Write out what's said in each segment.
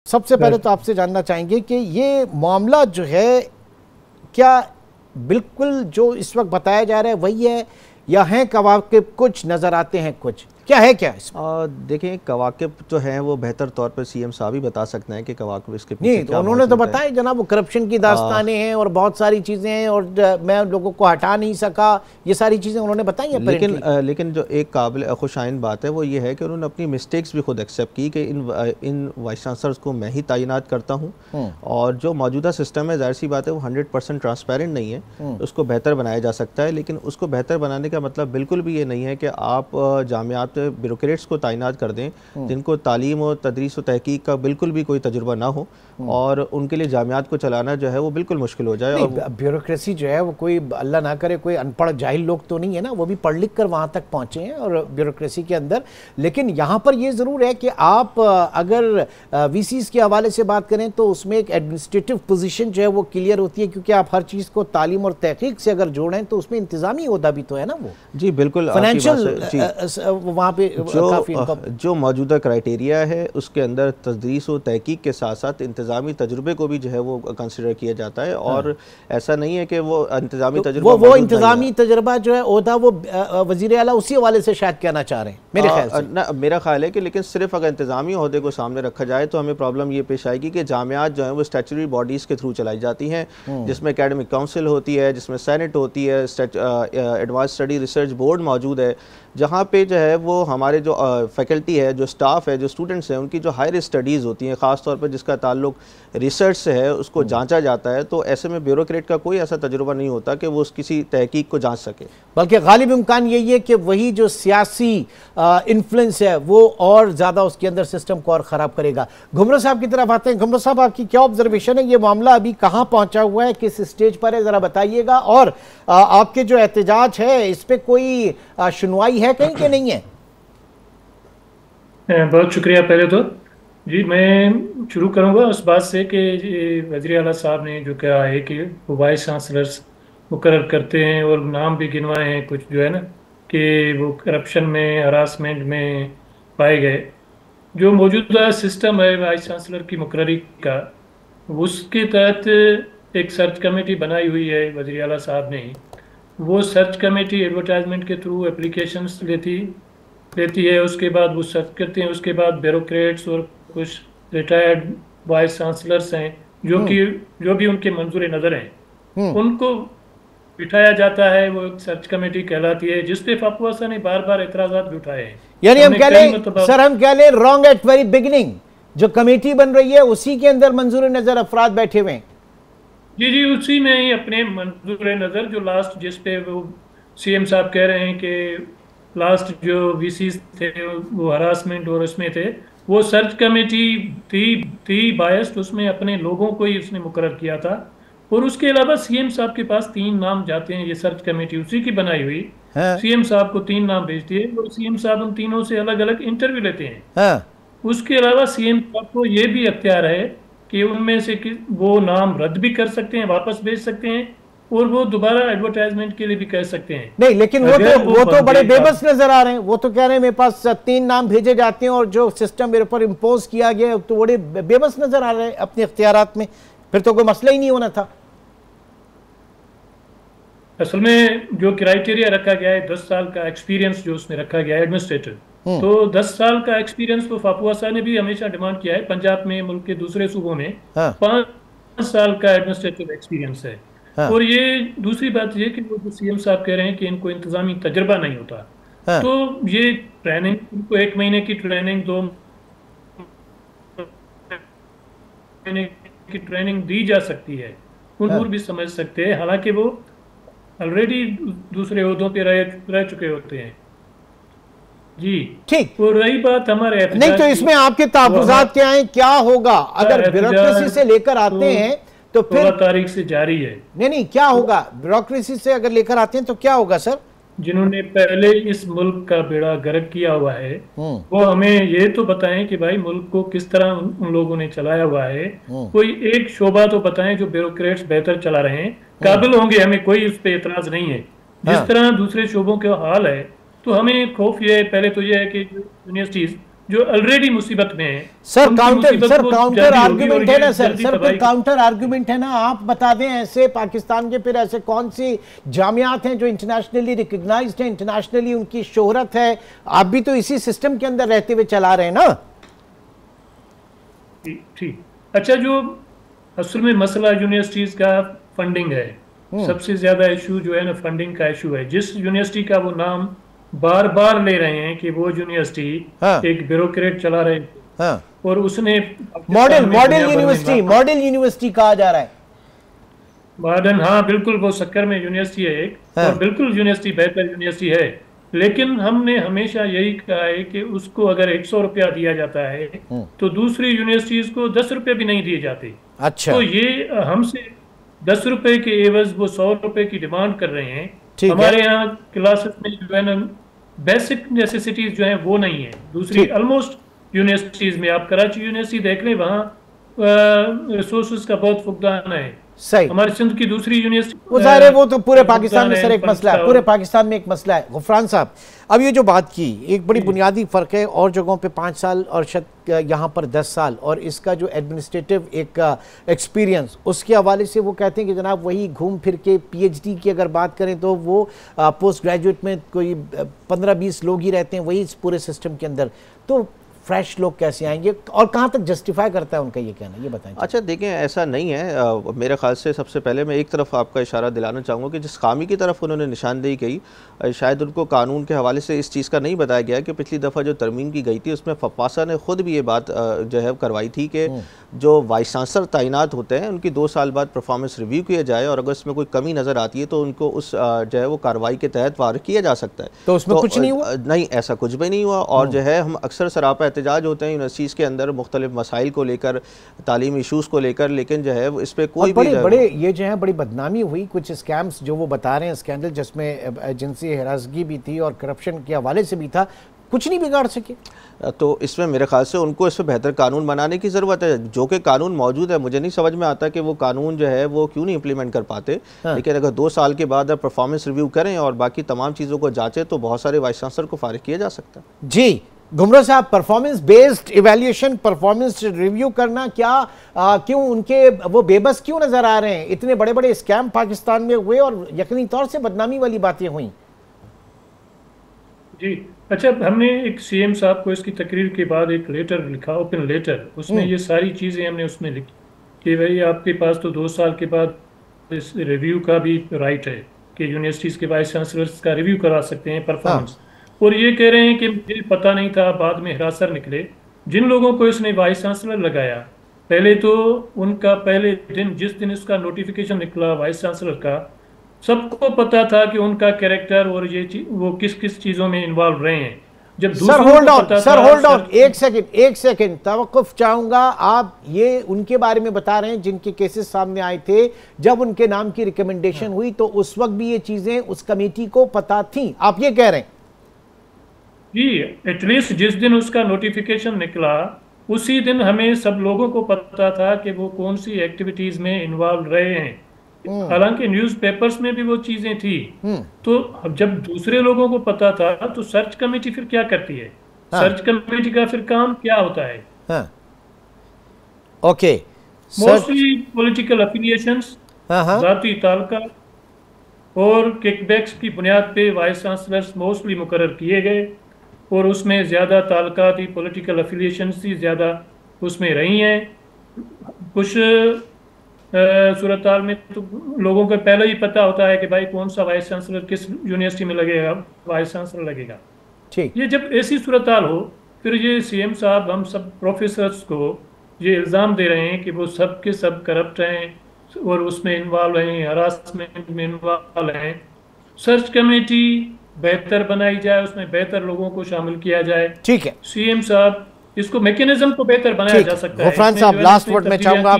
سب سے پہلے تو آپ سے جاننا چاہیں گے کہ یہ معاملہ جو ہے کیا بالکل جو اس وقت بتایا جا رہا ہے وہی ہے یا ہیں کواکب کچھ نظر آتے ہیں کچھ کیا ہے کیا اس میں؟ دیکھیں کواکب جو ہیں وہ بہتر طور پر سی ایم صاحب ہی بتا سکتے ہیں کہ کواکب اس کے پیچھے نہیں تو انہوں نے تو بتایا جناب وہ کرپشن کی داستانیں ہیں اور بہت ساری چیزیں ہیں اور میں لوگوں کو ہٹا نہیں سکا، یہ ساری چیزیں انہوں نے بتائی ہیں لیکن جو ایک قابل خوش آئند بات ہے وہ یہ ہے کہ انہوں نے اپنی مسٹیکس بھی خود ایکسیپٹ کی کہ ان وائس چانسلرز کو میں ہی تعینات کرتا ہوں اور جو موجودہ سسٹم ہے ظاہر سی بات ہے وہ 100% ٹرانسپیرنٹ نہیں ہے، اس کو بہتر بنایا جا سکتا ہے، لیکن اس کو بہتر بنانے کا مطلب بالکل بھی یہ نہیں ہے کہ آپ جامعات بیوروکریٹس کو تعینات کر دیں جن کو تعلیم و تدریس و تحقیق کا بالکل بھی کوئی تجربہ نہ ہو اور ان کے لیے جامعات کو چلانا جو ہے وہ بالکل مشکل ہو جائے۔ بیوروکریسی جو ہے وہ کوئی اللہ نہ کرے کوئی ان پڑھ جاہل لوگ تو نہیں ہے نا، وہ بھی پڑھ لکھ کر وہاں تک پہنچے ہیں اور بیوروکریسی کے اندر، لیکن یہاں پر یہ ضرور ہے کہ آپ اگر وی سیز کے حوالے سے بات کریں تو اس میں ایک ایڈمنسٹریٹو پوزیشن جو ہے وہ کلیئر ہوتی ہے، کیونکہ آپ ہر چیز کو تعلیم اور تحقیق سے اگر جوڑیں تو اس میں انتظامی عہدہ بھی تو ہے نا، وہ جی بالکل فائنینشل وہاں پہ جو موجودہ کرائیٹیریا ہے اس کے اندر تدریس و تحقیق کے ساتھ ساتھ انتظامی تجربے کو بھی جو ہے وہ کنسیڈر کیا جاتا ہے، اور ایسا نہیں ہے کہ وہ انتظامی تجربہ وہ انتظامی تجربہ جو ہے عہدہ وہ وزیر اعلیٰ اسی حوالے سے شاید کہنا چاہ رہے ہیں میرے خیال سے۔ میرا خیال ہے کہ لیکن صرف اگر انتظامی عہدے کو سامنے رکھا جائے تو ہمیں پرابلم یہ پیش آئے گی کہ جامعات جو ہیں وہ اسٹیچوری باڈیز کے تھرو چلائی جاتی ہیں، جس میں اکیڈمک کونسل ہوتی ہے، جس میں سینٹ ہوتی ہے، ایڈوانس اسٹڈی ریسرچ بورڈ موجود ہے، جہاں پہ جو ہے وہ ہمارے جو فیکلٹی ہے، جو سٹاف ہے، جو اسٹوڈنٹس ہیں، ان کی جو ہائر اسٹڈیز ہوتی ہیں خاص طور پر جس کا تعلق ریسرچ سے ہے اس کو جانچا جاتا ہے، تو ایسے میں بیوروکریٹ کا کوئی ایسا تجربہ نہیں ہوتا کہ وہ اس کسی تحقیق کو جانچ سکے، بلکہ غالب امکان یہی ہے کہ وہی جو سیاسی انفلوئنس ہے وہ اور زیادہ اس کے اندر سسٹم کو اور خراب کرے گا۔ گھمرو صاحب کی طرف آتے ہیں۔ گھمرو صاحب آپ کی کیا آبزرویشن ہے، یہ معاملہ ابھی کہاں پہنچا ہوا ہے، کس سٹیج پر ہے، ذرا بتائیے گا، اور آپ کے جو احتجاج ہے اس پہ کوئی سنوائی ہے کہیں کہ نہیں ہے؟ بہت شکریہ۔ پہلے تو جی میں شروع کروں گا اس بات سے کہ وزیر اعلیٰ صاحب نے جو کہا ہے کہ وہ وائس چانسلرس مقرر کرتے ہیں اور نام بھی گنوائے ہیں کچھ جو ہے نا کہ وہ کرپشن میں ہراسمنٹ میں پائے گئے۔ جو موجودہ سسٹم ہے وائس چانسلر کی مقرری کا، اس کے تحت ایک سرچ کمیٹی بنائی ہوئی ہے وزیر اعلیٰ صاحب نے۔ وہ سرچ کمیٹی ایڈورٹائزمنٹ کے تھرو اپلیکیشنز لیتی ہے، اس کے بعد وہ سرچ کرتے ہیں، اس کے بعد بیوروکریٹس اور کچھ ریٹائرڈ وائس چانسلرس ہیں جو بھی ان کے منظور نظر ہیں ان کو بٹھایا جاتا ہے، وہ ایک سرچ کمیٹی کہلاتی ہے، جس پہ فاپواسا نے بار بار اعتراضات بھی اٹھائے ہیں۔ یعنی ہم کہہ لیں رانگ ایٹ ویری بگننگ، جو کمیٹی بن رہی ہے اسی کے اندر منظور نظر افراد بیٹھے ہوئے ہیں۔ جی اسی میں ہی اپنے منظور نظر جو لاسٹ جس پہ وہ سی ایم صاحب کہہ رہے ہیں کہ لاسٹ جو وی سیز تھے وہ ہراسمنٹ اور اس میں تھے، وہ سرچ کمیٹی تھی بائسڈ، اس میں اپنے لوگوں کو ہی اس نے مقرر کیا تھا، اور اس کے علاوہ سی ایم صاحب کے پاس 3 نام جاتے ہیں، یہ سرچ کمیٹی اسی کی بنائی ہوئی، سی ایم صاحب کو 3 نام بھیجتی ہے اور سی ایم صاحب ان تینوں سے الگ الگ انٹرویو لیتے ہیں۔ اس کے علاوہ سی ایم صاحب کو یہ بھی اختیار ہے کہ ان میں سے وہ نام رد بھی کر سکتے ہیں، واپس بھیج سکتے ہیں، اور وہ دوبارہ ایڈورٹائزمنٹ کے لیے بھی کہہ سکتے ہیں۔ نہیں لیکن وہ تو بڑے بے بس نظر آ رہے ہیں، وہ تو کہہ رہے ہیں میرے پاس 3 نام بھیجے جاتے ہیں اور جو سسٹم میرے پر امپوز کیا گیا تو بڑے بے بس نظر آ رہے ہیں اپنے اختیارات میں، پھر تو کوئی مسئلہ ہی نہیں ہونا تھا۔ اصل میں جو کرائیٹیریا رکھا گیا ہے 10 سال کا ایکسپیرینس جو اس میں رکھا گیا ہے ایڈمنسٹریٹر، تو 10 سال کا ایکسپیرینس تو فاپواسا نے بھی ہمیشہ ڈیمانڈ کیا ہے، پنجاب میں ملک کے دوسرے صوبوں میں 5 سال کا ایڈمنسٹریٹر ایکسپیرینس ہے، اور یہ دوسری بات یہ کہ وہ جو سی ایم صاحب کہہ رہے ہیں کہ ان کو انتظامی تجربہ نہیں ہوتا، تو یہ ٹریننگ ان کو 1 مہینے کی ٹریننگ 2 مہینے کی ٹریننگ دی جا سکتی ہے، ان بھی سمجھ سکتے ہیں، حالانکہ وہ آلریڈی دوسرے عہدوں پہ رہ چکے ہوتے ہیں۔ جی ٹھیک، وہ رہی بات ہمارے احتجاج، نہیں تو اس میں آپ کے تحفظات کیا ہیں، کیا ہوگا اگر بیوروکریسی سے لے کر آتے ہیں تو پھر 16 تاریخ سے جاری ہے؟ نہیں کیا ہوگا بیوروکریسی سے اگر لے کر آتے ہیں تو کیا ہوگا سر؟ جنہوں نے پہلے اس ملک کا بیڑا غرق کیا ہوا ہے وہ ہمیں یہ تو بتائیں کہ بھائی ملک کو کس طرح ان لوگوں نے چلایا ہوا ہے، کوئی ایک شعبہ تو بتائیں جو بیوروکریٹس بہتر چلا رہے ہیں، قابل ہوں گے، ہمیں کوئی اس پہ اعتراض نہیں ہے، جس طرح دوسرے شعبوں کا حال ہے، تو ہمیں خوف یہ ہے، پہلے تو یہ ہے کہ یونیورسٹیز جو آلریڈی مصیبت میں ہیں. سر کاؤنٹر آرگومنٹ ہے نا سر کاؤنٹر آرگومنٹ ہے نا, آپ بتا دیں ایسے پاکستان کے پھر ایسے کون سی جامعات ہیں جو انٹرنیشنلی ریکگنائزڈ ہیں, انٹرنیشنلی ان کی شہرت ہے, آپ بھی تو اسی سسٹم کے اندر رہتے ہوئے چلا رہے ہیں نا. ٹھیک, اچھا, جو اصل میں مسئلہ یونیورسٹیز کا فنڈنگ ہے, سب سے زیادہ ایشو جو ہے نا فنڈنگ کا ایشو ہے. جس یونیورسٹی کا وہ نام بار بار لے رہے ہیں کہ وہ یونیورسٹی ایک بیوروکریٹ چلا رہے ہیں, اور اس نے ماڈل یونیورسٹی کہا جا رہا ہے. ماڈرن, ہاں بالکل, وہ سکر میں یونیورسٹی ہے ایک, اور بالکل یونیورسٹی بہتر یونیورسٹی ہے. لیکن ہم نے ہمیشہ یہی کہا ہے کہ اس کو اگر 100 روپیہ دیا جاتا ہے تو دوسری یونیورسٹیز کو 10 روپے بھی نہیں دیے جاتے. اچھا, تو یہ ہم سے 10 روپے کے عوض وہ 100 روپے کی ڈیمانڈ کر رہے ہیں. ہمارے یہاں کلاسز میں جو ہے نا بیسک نیسیسٹیز جو ہیں وہ نہیں ہیں. دوسری آلموسٹ یونیورسٹیز میں, آپ کراچی یونیورسٹی دیکھ لیں, وہاں ریسورسز کا بہت فقدان ہے. ہمارے سندھ کی دوسری یونیورسٹی, وہ ظاہر ہے وہ تو پورے پاکستان میں سر ایک مسئلہ ہے, پورے پاکستان میں ایک مسئلہ ہے. غفران صاحب, اب یہ جو بات کی, ایک بڑی بنیادی فرق ہے, اور جگہوں پہ 5 سال اور یہاں پر 10 سال, اور اس کا جو ایڈمنسٹریٹو ایک ایکسپیرینس, اس کے حوالے سے وہ کہتے ہیں کہ جناب وہی گھوم پھر کے پی ایچ ڈی کی اگر بات کریں تو وہ پوسٹ گریجویٹ میں کوئی 15-20 لوگ ہی رہتے ہیں وہی اس پورے سسٹم کے اندر. تو فریش لوگ کیسے آئیں گے, اور کہاں تک جسٹیفائی کرتا ہے ان کا یہ کہنا, یہ بتائیں. اچھا دیکھیں, ایسا نہیں ہے. میرے خیال سے سب سے پہلے میں ایک طرف آپ کا اشارہ دلانا چاہوں گا کہ جس خامی کی طرف انہوں نے نشاندہی کی, شاید ان کو قانون کے حوالے سے اس چیز کا نہیں بتایا گیا کہ پچھلی دفعہ جو ترمیم کی گئی تھی اس میں فپاسا نے خود بھی یہ بات جو ہے کروائی تھی کہ جو وائس چانسلر تعینات ہوتے ہیں ان کی 2 سال بعد پرفارمنس ریویو کیا جائے, اور اگر اس میں کوئی کمی نظر آتی ہے تو ان کو اس جو ہے وہ کارروائی کے تحت وارد کیا جا سکتا ہے. تو اس میں کچھ نہیں ہوا؟ نہیں, ایسا کچھ بھی نہیں ہوا. اور جو ہے ہم اکثر سراپا احتجاج ہوتے ہیں یونیورسٹیز کے اندر مختلف مسائل کو لے کر, تعلیمی ایشوز کو لے کر, لیکن جو ہے اس پہ کوئی بھی بڑے یہ جو ہے بڑی بدنامی ہوئی. کچھ اسکیمز جو وہ بتا رہے ہیں, اسکینڈل جس میں جنسی ہراسگی بھی تھی اور کرپشن کے حوالے سے بھی تھا, کچھ نہیں بگاڑ سکے. تو اس میں میرے خیال سے ان کو اس پہ بہتر قانون بنانے کی ضرورت ہے. جو کہ قانون موجود ہے, مجھے نہیں سمجھ میں آتا کہ وہ قانون جو ہے وہ کیوں نہیں امپلیمنٹ کر پاتے. لیکن اگر 2 سال کے بعد پرفارمنس ریویو کریں اور باقی تمام چیزوں کو جانچیں تو بہت سارے وائس چانسلر کو فارغ کیا جا سکتا ہے. جی گمرو صاحب, performance based evaluation, performance review کرنا, کیا کیوں ان کے وہ بے بس کیوں نظر آ رہے ہیں؟ اتنے بڑے بڑے اسکیم پاکستان میں ہوئے اور یقینی طور سے بدنامی والی باتیں ہوئیں. جی اچھا, ہم نے ایک سی ایم صاحب کو اس کی تقریر کے بعد ایک لیٹر لکھا, اوپن لیٹر, اس میں یہ ساری چیزیں ہم نے اس میں لکھی کہ بھائی آپ کے پاس تو 2 سال کے بعد اس ریویو کا بھی رائٹ ہے کہ یونیورسٹیز کے وائس چانسلرز کا ریویو کرا سکتے ہیں پرفارمنس. اور یہ کہہ رہے ہیں کہ مجھے پتہ نہیں تھا, بعد میں ہراسر نکلے. جن لوگوں کو اس نے وائس چانسلر لگایا, پہلے تو ان کا پہلے دن جس دن اس کا نوٹیفیکیشن نکلا وائس چانسلر کا, سب کو پتا تھا کہ ان کا کیریکٹر اور یہ وہ کس چیزوں میں انوالو رہے ہیں. جب سر ہولڈ آن ایک سیکنڈ توقف چاہوں گا. آپ یہ ان کے بارے میں بتا رہے ہیں جن کے کیسز سامنے آئے تھے, جب ان کے نام کی ریکمنڈیشن ہوئی تو اس وقت بھی یہ چیزیں اس کمیٹی کو پتا تھیں, آپ یہ کہہ رہے ہیں؟ جی, ایٹ لیسٹ جس دن اس کا نوٹیفیکیشن نکلا اسی دن ہمیں سب لوگوں کو پتا تھا کہ وہ کون سی ایکٹیویٹیز میں انوالو رہے ہیں. حالانکہ نیوز پیپرز میں بھی وہ چیزیں تھی. تو جب دوسرے لوگوں کو پتا تھا تو سرچ کمیٹی پھر کیا کرتی ہے؟ سرچ کمیٹی کا پھر کام کیا ہوتا ہے؟ اوکے, موسٹلی پولیٹیکل افیلیشنز, ذاتی تعلقات اور کک بیکس کی بنیاد پہ وائس چانسلرز موسٹلی مقرر کیے گئے, اور اس میں زیادہ تعلقاتی پولیٹیکل افیلیشنز ہی زیادہ اس میں رہی ہیں. کچھ صورتحال میں تو لوگوں کو پہلے ہی پتہ ہوتا ہے کہ بھائی کون سا وائس چانسلر کس یونیورسٹی میں لگے گا, وائس چانسلر لگے گا. یہ جب ایسی صورتحال ہو, پھر یہ سی ایم صاحب ہم سب پروفیسرز کو یہ الزام دے رہے ہیں کہ وہ سب کے سب کرپٹ ہیں اور اس میں انوالو ہیں, ہراسمنٹ میں انوالو ہیں. سرچ کمیٹی بہتر بنائی جائے, اس میں بہتر لوگوں کو شامل کیا جائے. ٹھیک ہے, سی ایم صاحب اس کو میکینزم کو بہتر بنایا جا سکتا ہے. غفران صاحب لاسٹ ورڈ میں چاہوں گا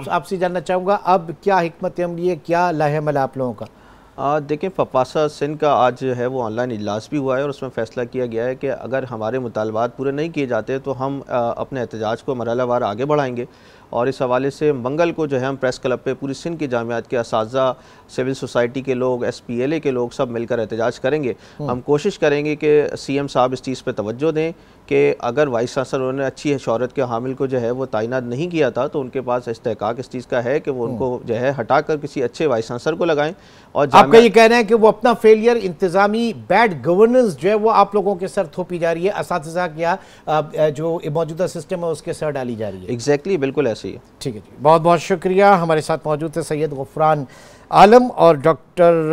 آپ سے جاننا چاہوں گا, اب کیا حکمت عملی ہے, کیا لاہ عمل آپ لوگوں کا؟ دیکھیں, فپاسا سندھ کا آج جو ہے وہ آن لائن اجلاس بھی ہوا ہے, اور اس میں فیصلہ کیا گیا ہے کہ اگر ہمارے مطالبات پورے نہیں کیے جاتے تو ہم اپنے احتجاج کو مرحلہ وار آگے بڑھائیں گے. اور اس حوالے سے منگل کو جو ہے ہم پریس کلب پہ پوری سندھ کی جامعات کے اساتذہ، سول سوسائٹی کے لوگ، SPLA کے لوگ سب مل کر احتجاج کریں گے۔ ہم کوشش کریں گے کہ CM صاحب اس چیز پہ توجہ دیں کہ اگر وائس چانسلر نے اچھی شہرت کے حامل کو جو ہے وہ تعینات نہیں کیا تھا تو ان کے پاس استحقاق اس چیز کا ہے کہ وہ ان کو جو ہے ہٹا کر کسی اچھے وائس چانسلر کو لگائیں۔ اور آپ کا یہ کہنا ہے کہ وہ اپنا فیلئر، انتظامی بیڈ گورننس جو ہے وہ آپ لوگوں کے سر تھوپی جا رہی ہے، اساتذہ کیا جو موجودہ سسٹم ہے اس کے سر ڈالی جا رہی ہے؟ ایگزیکٹلی، بالکل ایسے ہی ہے۔ ٹھیک ہے جی، بہت بہت شکریہ۔ ہمارے ساتھ موجود تھے سید غفران عالم اور ڈاکٹر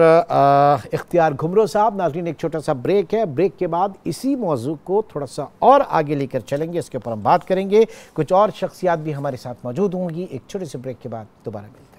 اختیار گھمرو صاحب۔ ناظرین ایک چھوٹا سا بریک ہے، بریک کے بعد اسی موضوع کو تھوڑا سا اور آگے لے کر چلیں گے، اس کے اوپر ہم بات کریں گے، کچھ اور شخصیات بھی ہمارے ساتھ موجود ہوں گی۔ ایک چھوٹے سے بریک کے بعد دوبارہ ملتے ہیں۔